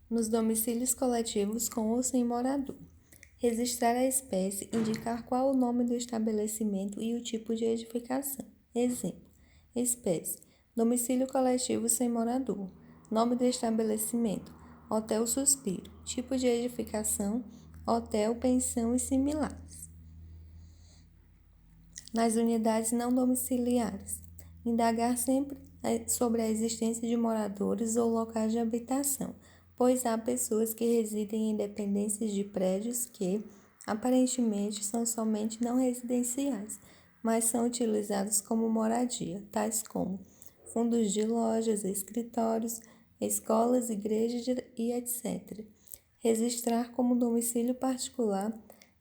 nos domicílios coletivos com ou sem morador. Registrar a espécie, indicar qual o nome do estabelecimento e o tipo de edificação. Exemplo: espécie, domicílio coletivo sem morador. Nome do estabelecimento: Hotel Suspiro. Tipo de edificação: hotel, pensão e similares. Nas unidades não domiciliares, indagar sempre sobre a existência de moradores ou locais de habitação, pois há pessoas que residem em dependências de prédios que, aparentemente, são somente não residenciais, mas são utilizados como moradia, tais como fundos de lojas, escritórios, escolas, igrejas e etc. Registrar como domicílio particular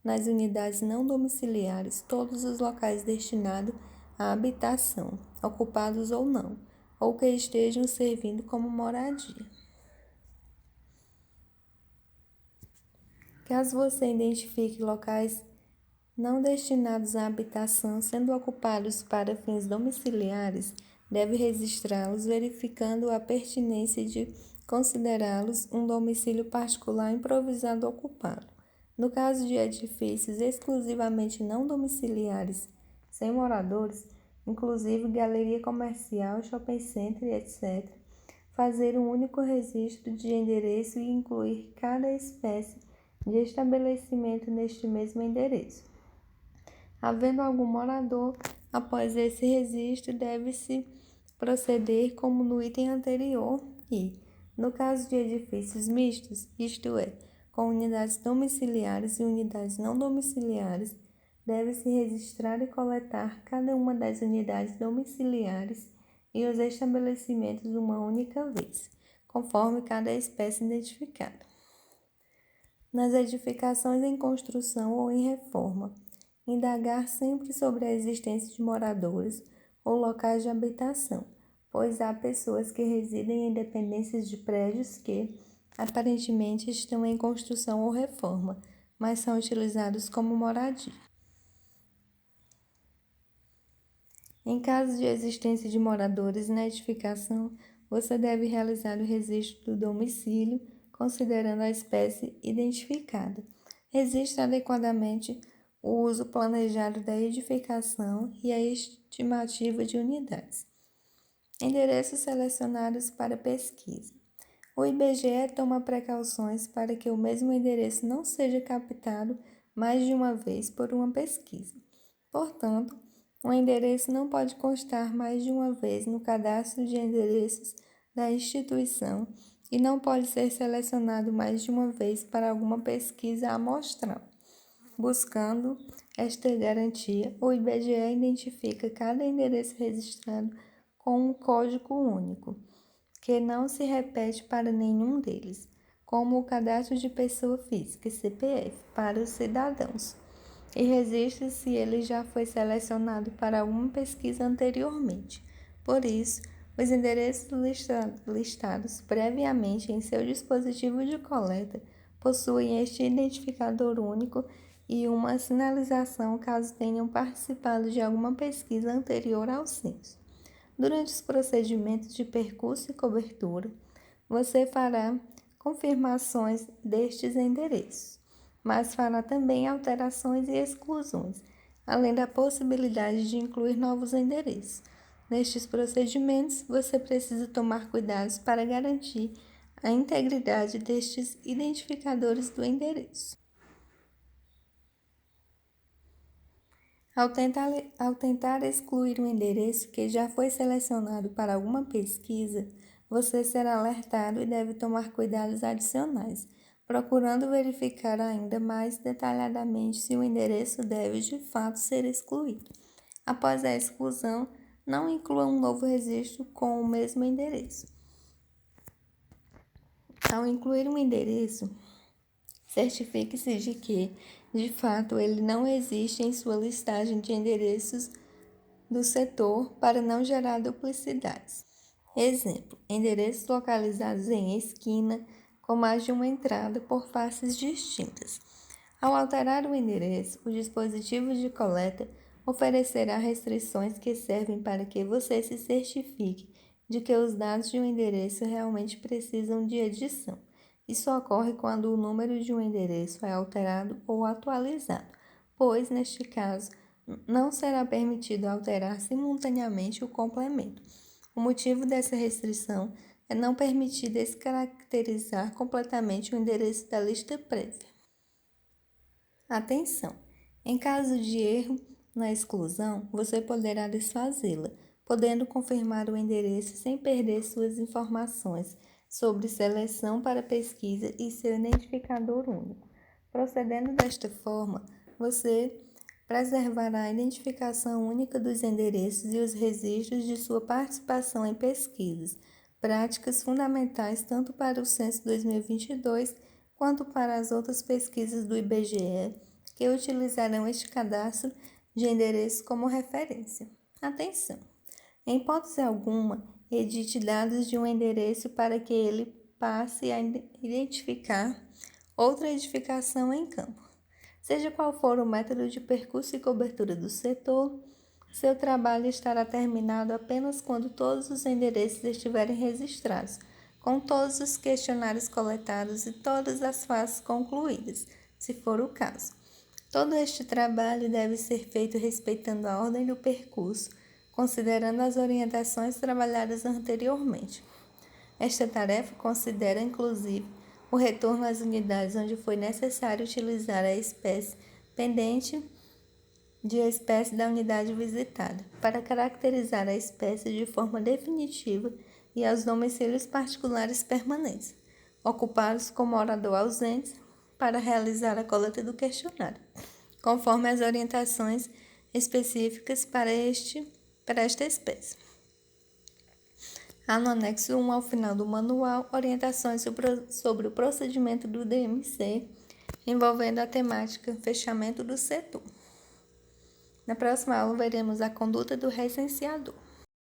nas unidades não domiciliares todos os locais destinados à habitação, ocupados ou não, ou que estejam servindo como moradia. Caso você identifique locais não destinados à habitação sendo ocupados para fins domiciliares, deve registrá-los, verificando a pertinência de considerá-los um domicílio particular improvisado ocupado. No caso de edifícios exclusivamente não domiciliares, sem moradores, inclusive galeria comercial, shopping center, etc., fazer um único registro de endereço e incluir cada espécie de estabelecimento neste mesmo endereço. Havendo algum morador, após esse registro, deve-se proceder como no item anterior e, no caso de edifícios mistos, isto é, com unidades domiciliares e unidades não domiciliares, deve-se registrar e coletar cada uma das unidades domiciliares e os estabelecimentos uma única vez, conforme cada espécie identificada. Nas edificações em construção ou em reforma, indagar sempre sobre a existência de moradores ou locais de habitação, pois há pessoas que residem em dependências de prédios que, aparentemente, estão em construção ou reforma, mas são utilizados como moradia. Em caso de existência de moradores na edificação, você deve realizar o registro do domicílio, considerando a espécie identificada. Registre adequadamente o uso planejado da edificação e a estimativa de unidades. Endereços selecionados para pesquisa. O IBGE toma precauções para que o mesmo endereço não seja captado mais de uma vez por uma pesquisa. Portanto, um endereço não pode constar mais de uma vez no cadastro de endereços da instituição e não pode ser selecionado mais de uma vez para alguma pesquisa amostral. Buscando esta garantia, o IBGE identifica cada endereço registrado com um código único, que não se repete para nenhum deles, como o cadastro de pessoa física, CPF, para os cidadãos, e registra se ele já foi selecionado para alguma pesquisa anteriormente. Por isso, os endereços listados previamente em seu dispositivo de coleta possuem este identificador único e uma sinalização caso tenham participado de alguma pesquisa anterior ao censo. Durante os procedimentos de percurso e cobertura, você fará confirmações destes endereços, mas fará também alterações e exclusões, além da possibilidade de incluir novos endereços. Nestes procedimentos, você precisa tomar cuidados para garantir a integridade destes identificadores do endereço. Ao tentar excluir um endereço que já foi selecionado para alguma pesquisa, você será alertado e deve tomar cuidados adicionais, procurando verificar ainda mais detalhadamente se o endereço deve de fato ser excluído. Após a exclusão, não inclua um novo registro com o mesmo endereço. Ao incluir um endereço, certifique-se de que, de fato, ele não existe em sua listagem de endereços do setor para não gerar duplicidades. Exemplo: endereços localizados em esquina com mais de uma entrada por faces distintas. Ao alterar o endereço, o dispositivo de coleta oferecerá restrições que servem para que você se certifique de que os dados de um endereço realmente precisam de edição. Isso ocorre quando o número de um endereço é alterado ou atualizado, pois, neste caso, não será permitido alterar simultaneamente o complemento. O motivo dessa restrição é não permitir descaracterizar completamente o endereço da lista prévia. Atenção! Em caso de erro na exclusão, você poderá desfazê-la, podendo confirmar o endereço sem perder suas informações sobre seleção para pesquisa e seu identificador único. Procedendo desta forma, você preservará a identificação única dos endereços e os registros de sua participação em pesquisas, práticas fundamentais tanto para o Censo 2022 quanto para as outras pesquisas do IBGE que utilizarão este cadastro de endereço como referência. Atenção! Em hipótese alguma, edite dados de um endereço para que ele passe a identificar outra edificação em campo. Seja qual for o método de percurso e cobertura do setor, seu trabalho estará terminado apenas quando todos os endereços estiverem registrados, com todos os questionários coletados e todas as fases concluídas, se for o caso. Todo este trabalho deve ser feito respeitando a ordem do percurso, considerando as orientações trabalhadas anteriormente. Esta tarefa considera, inclusive, o retorno às unidades onde foi necessário utilizar a espécie pendente de a espécie da unidade visitada, para caracterizar a espécie de forma definitiva e aos domicílios particulares permanentes, ocupados com morador ausente, para realizar a coleta do questionário, conforme as orientações específicas para esta espécie. Há no anexo 1 ao final do manual orientações sobre o procedimento do DMC envolvendo a temática fechamento do setor. Na próxima aula veremos a conduta do recenseador.